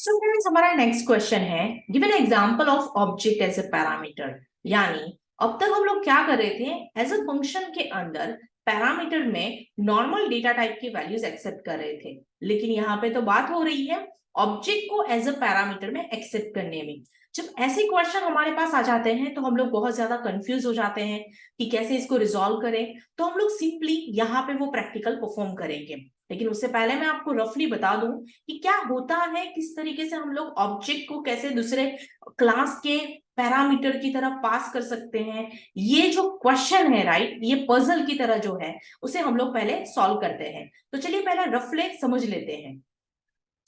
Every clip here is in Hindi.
सो फ्रेंड्स, हमारा नेक्स्ट क्वेश्चन है given example of object as a parameter. यानी अब तक हम लोग क्या कर रहे थे, एज अ फंक्शन के अंदर पैरामीटर में नॉर्मल डेटा टाइप की वैल्यूज एक्सेप्ट कर रहे थे, लेकिन यहाँ पे तो बात हो रही है ऑब्जेक्ट को एज अ पैरामीटर में एक्सेप्ट करने में। जब ऐसे क्वेश्चन हमारे पास आ जाते हैं तो हम लोग बहुत ज्यादा कंफ्यूज हो जाते हैं कि कैसे इसको रिजॉल्व करें। तो हम लोग सिंपली यहाँ पे वो प्रैक्टिकल परफॉर्म करेंगे, लेकिन उससे पहले मैं आपको रफली बता दूं कि क्या होता है, किस तरीके से हम लोग ऑब्जेक्ट को कैसे दूसरे क्लास के पैरामीटर की तरह पास कर सकते हैं। ये जो क्वेश्चन है, राइट, ये पजल की तरह जो है उसे हम लोग पहले सॉल्व करते हैं। तो चलिए पहले रफले समझ लेते हैं।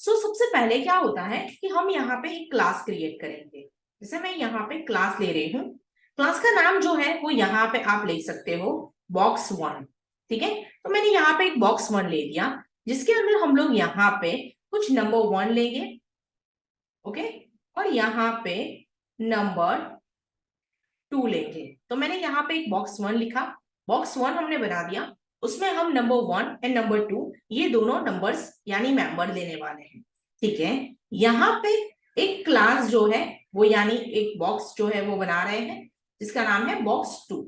सबसे पहले क्या होता है कि हम यहाँ पे एक क्लास क्रिएट करेंगे। जैसे मैं यहाँ पे क्लास ले रही हूँ, क्लास का नाम जो है वो यहाँ पे आप ले सकते हो box1। ठीक है, तो मैंने यहाँ पे एक box1 ले लिया, जिसके अंदर हम लोग यहाँ पे कुछ नंबर 1 लेंगे। ओके, और यहाँ पे नंबर 2 लेंगे। तो मैंने यहाँ पे एक box1 लिखा, box1 हमने बना दिया, उसमें हम नंबर 1 एंड नंबर 2 ये दोनों नंबर्स यानी मेंबर लेने वाले हैं। ठीक है, यहाँ पे एक क्लास जो है वो यानी एक बॉक्स जो है वो बना रहे हैं, जिसका नाम है box2।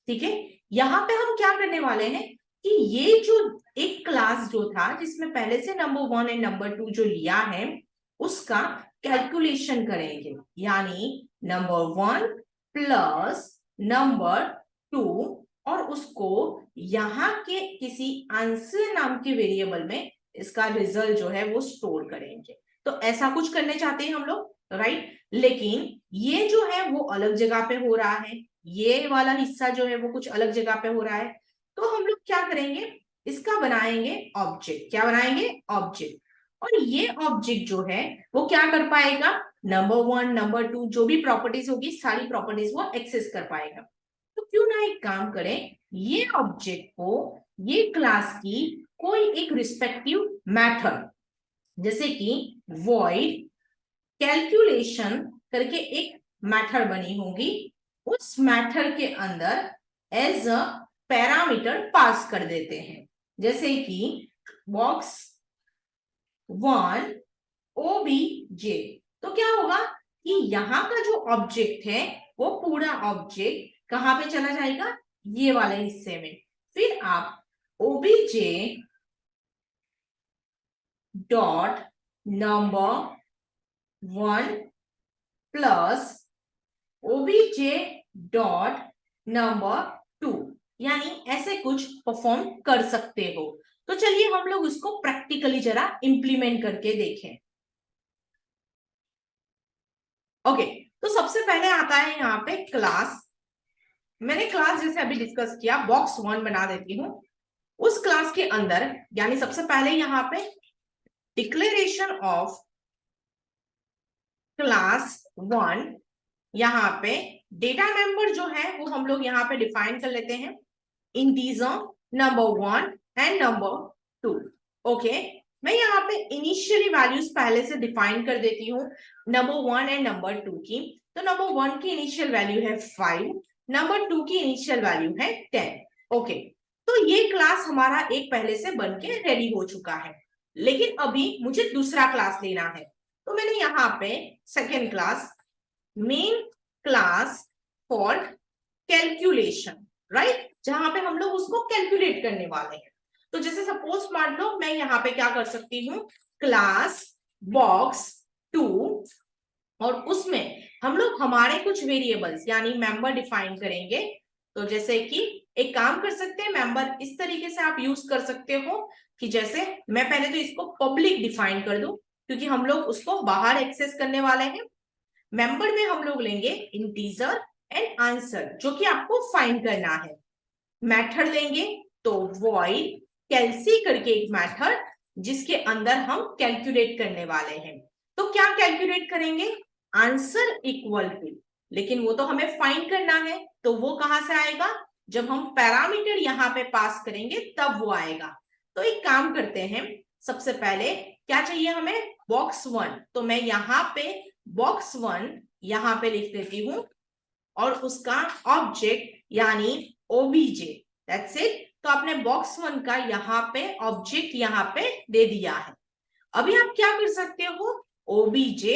ठीक है, यहाँ पे हम क्या करने वाले हैं कि ये जो एक क्लास जो था जिसमें पहले से नंबर 1 एंड नंबर 2 जो लिया है उसका कैलकुलेशन करेंगे। यानी नंबर 1 प्लस नंबर 2, और उसको यहाँ के किसी आंसर नाम के वेरिएबल में इसका रिजल्ट जो है वो स्टोर करेंगे। तो ऐसा कुछ करने चाहते हैं हम लोग, राइट। लेकिन ये जो है वो अलग जगह पे हो रहा है, ये वाला हिस्सा जो है वो कुछ अलग जगह पे हो रहा है। तो हम लोग क्या करेंगे, इसका बनाएंगे ऑब्जेक्ट। क्या बनाएंगे? ऑब्जेक्ट। और ये ऑब्जेक्ट जो है वो क्या कर पाएगा, नंबर 1 नंबर 2 जो भी प्रॉपर्टीज होगी सारी प्रॉपर्टीज वो एक्सेस कर पाएगा। तो क्यों ना एक काम करें, ये ऑब्जेक्ट को ये क्लास की कोई एक रिस्पेक्टिव मेथड, जैसे कि void कैलकुलेशन करके एक मेथड बनी होगी, उस मेथड के अंदर एज अ पैरामीटर पास कर देते हैं। जैसे कि box1 obj। तो क्या होगा कि यहाँ का जो ऑब्जेक्ट है वो पूरा ऑब्जेक्ट कहां पे चला जाएगा, ये वाले हिस्से में। फिर आप obj dot number 1 plus obj dot number 2 यानी ऐसे कुछ परफॉर्म कर सकते हो। तो चलिए हम लोग उसको प्रैक्टिकली जरा इंप्लीमेंट करके देखें। ओके, तो सबसे पहले आता है यहाँ पे क्लास। मैंने क्लास जैसे अभी डिस्कस किया box1 बना देती हूँ। उस क्लास के अंदर यानी सबसे पहले यहाँ पे डिक्लेरेशन ऑफ क्लास 1, यहाँ पे डेटा मेंबर जो है वो हम लोग यहाँ पे डिफाइन कर लेते हैं, integer number 1 and number 2। Okay, मैं यहाँ पे इनिशियली वैल्यूज पहले से डिफाइन कर देती हूँ नंबर 1 एंड नंबर 2 की। तो नंबर 1 की इनिशियल वैल्यू है 5, नंबर 2 की इनिशियल वैल्यू है 10। ओके, तो ये क्लास हमारा एक पहले से बन के रेडी हो चुका है, लेकिन अभी मुझे दूसरा क्लास लेना है। तो मैंने यहाँ पे second class main class for calculation, right, जहां पे हम लोग उसको कैलकुलेट करने वाले हैं। तो जैसे सपोज मान लो मैं यहाँ पे क्या कर सकती हूँ, क्लास box2, और उसमें हम लोग हमारे कुछ वेरिएबल्स यानी मेंबर डिफाइन करेंगे। तो जैसे कि एक काम कर सकते हैं, मेंबर इस तरीके से आप यूज कर सकते हो कि जैसे मैं पहले तो इसको पब्लिक डिफाइन कर दूं, क्योंकि हम लोग उसको बाहर एक्सेस करने वाले हैं। मेंबर में हम लोग लेंगे इंटीजर एंड आंसर जो कि आपको फाइंड करना है। मेथड लेंगे तो void कैलसी करके एक मेथड, जिसके अंदर हम कैलकुलेट करने वाले हैं। तो क्या कैलकुलेट करेंगे, आंसर इक्वल टू, लेकिन वो तो हमें फाइंड करना है, तो वो कहां से आएगा, जब हम पैरामीटर यहाँ पे पास करेंगे तब वो आएगा। तो एक काम करते हैं, सबसे पहले क्या चाहिए हमें, box1। तो मैं यहाँ पे box1 यहाँ पे लिख देती हूँ, और उसका ऑब्जेक्ट यानी obj, दैट्स इट। तो आपने box1 का यहाँ पे ऑब्जेक्ट यहाँ पे दे दिया है। अभी आप क्या कर सकते हो, obj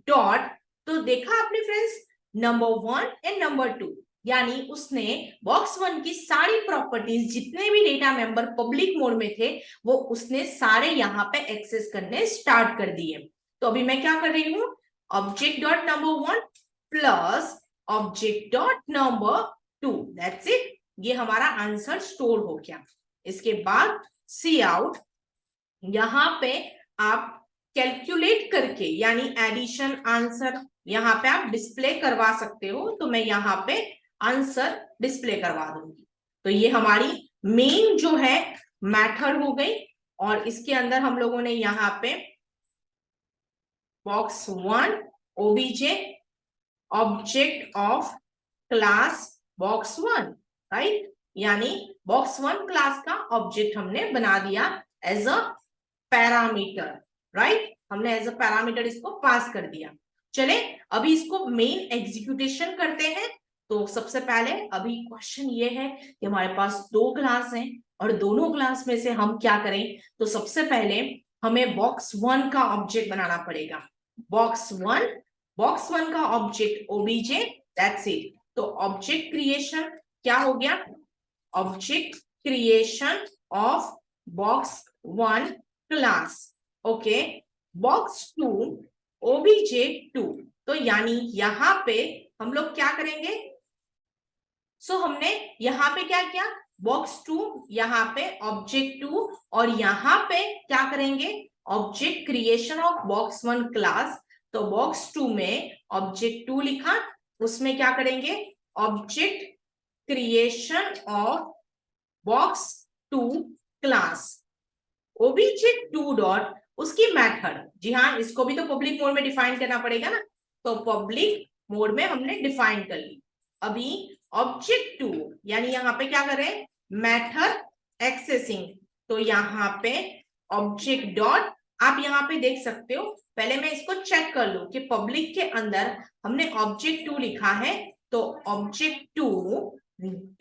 डॉट, तो देखा आपने फ्रेंड्स, नंबर 1 एंड नंबर 2, यानी उसने बॉक्स 1 की सारी प्रॉपर्टीज, जितने भी डेटा मेंबर पब्लिक मोड में थे, वो उसने सारे यहाँ पे एक्सेस करने स्टार्ट कर दिए। तो अभी मैं क्या कर रही हूं, object dot number 1 plus object dot number 2, that's it. ये हमारा आंसर स्टोर हो गया। इसके बाद सी आउट, यहां पे आप कैलकुलेट करके, यानी एडिशन आंसर यहाँ पे आप डिस्प्ले करवा सकते हो, तो मैं यहाँ पे आंसर डिस्प्ले करवा दूंगी। तो ये हमारी मेन जो है मेथड हो गई, और इसके अंदर हम लोगों ने यहाँ पे box 1 OBJ object of class box 1, right, यानी बॉक्स 1 क्लास का ऑब्जेक्ट हमने बना दिया एज अ पैरामीटर, राइट, हमने एज अ पैरामीटर इसको पास कर दिया। चले अभी इसको मेन एग्जीक्यूटेशन करते हैं। तो सबसे पहले अभी क्वेश्चन ये है कि हमारे पास 2 क्लास हैं, और दोनों क्लास में से हम क्या करें, तो सबसे पहले हमें बॉक्स 1 का ऑब्जेक्ट बनाना पड़ेगा। बॉक्स 1 का ऑब्जेक्ट ओबीजे, दैट्स इट। तो ऑब्जेक्ट क्रिएशन क्या हो गया, object creation of box 1 class, okay, box 2 OBJ 2। तो यानी यहां पे हम लोग क्या करेंगे, हमने यहां पे क्या किया, बॉक्स 2 यहाँ पे ऑब्जेक्ट 2, और यहां पे क्या करेंगे, object creation of box 1 class. तो बॉक्स 2 में ऑब्जेक्ट 2 लिखा, उसमें क्या करेंगे, object creation of box 2 class OBJ 2 dot उसकी मेथड, जी हाँ, इसको भी तो पब्लिक मोड में डिफाइन करना पड़ेगा ना, तो पब्लिक मोड में हमने डिफाइन कर ली। अभी ऑब्जेक्ट 2, यानी यहाँ पे क्या कर रहे हैं, मेथड एक्सेसिंग, तो यहाँ पे ऑब्जेक्ट डॉट, आप यहाँ पे देख सकते हो, पहले मैं इसको चेक कर लूं कि पब्लिक के अंदर हमने ऑब्जेक्ट 2 लिखा है, तो ऑब्जेक्ट 2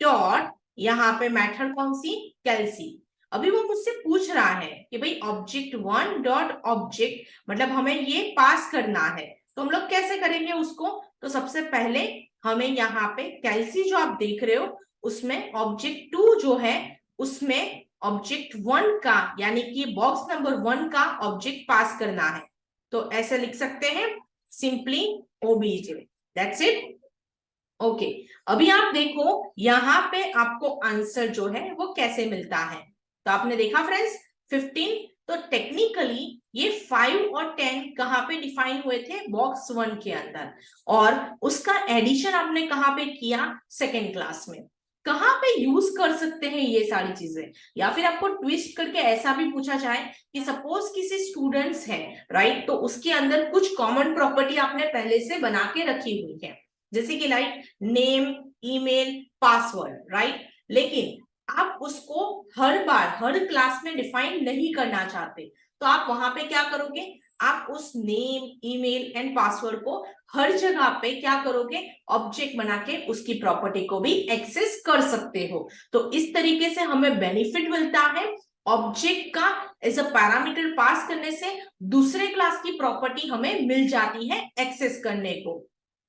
डॉट यहाँ पे मेथड कौन सी, कैल्सी। अभी वो मुझसे पूछ रहा है कि भाई ऑब्जेक्ट 1 डॉट ऑब्जेक्ट, मतलब हमें ये पास करना है, तो हम लोग कैसे करेंगे उसको, तो सबसे पहले हमें यहाँ पे कैल्सी जो आप देख रहे हो, उसमें ऑब्जेक्ट 2 जो है, उसमें ऑब्जेक्ट 1 का, यानी कि बॉक्स नंबर 1 का ऑब्जेक्ट पास करना है। तो ऐसे लिख सकते हैं, simply OBJ, that's it, okay. अभी आप देखो यहाँ पे आपको आंसर जो है वो कैसे मिलता है। तो आपने देखा फ्रेंड्स 15, तो टेक्निकली ये 5 और 10 कहाँ पे डिफाइन हुए थे, बॉक्स 1 के अंदर, और उसका एडिशन आपने कहाँ पे किया, सेकेंड क्लास में। कहाँ पे यूज कर सकते हैं ये सारी चीजें, या फिर आपको ट्विस्ट करके ऐसा भी पूछा जाए कि सपोज किसी स्टूडेंट्स है, राइट, तो उसके अंदर कुछ कॉमन प्रॉपर्टी आपने पहले से बना के रखी हुई है, जैसे कि like name, email, password, right, लेकिन आप उसको हर बार हर क्लास में डिफाइन नहीं करना चाहते, तो आप वहां पे क्या करोगे, आप उस नेम, ईमेल एंड पासवर्ड को हर जगह पे क्या करोगे, ऑब्जेक्ट बना के उसकी प्रॉपर्टी को भी एक्सेस कर सकते हो। तो इस तरीके से हमें बेनिफिट मिलता है ऑब्जेक्ट का एज अ पैरामीटर पास करने से, दूसरे क्लास की प्रॉपर्टी हमें मिल जाती है एक्सेस करने को,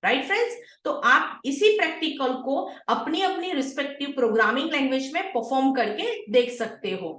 राइट फ्रेंड्स। तो आप इसी प्रैक्टिकल को अपनी अपनी रिस्पेक्टिव प्रोग्रामिंग लैंग्वेज में परफॉर्म करके देख सकते हो।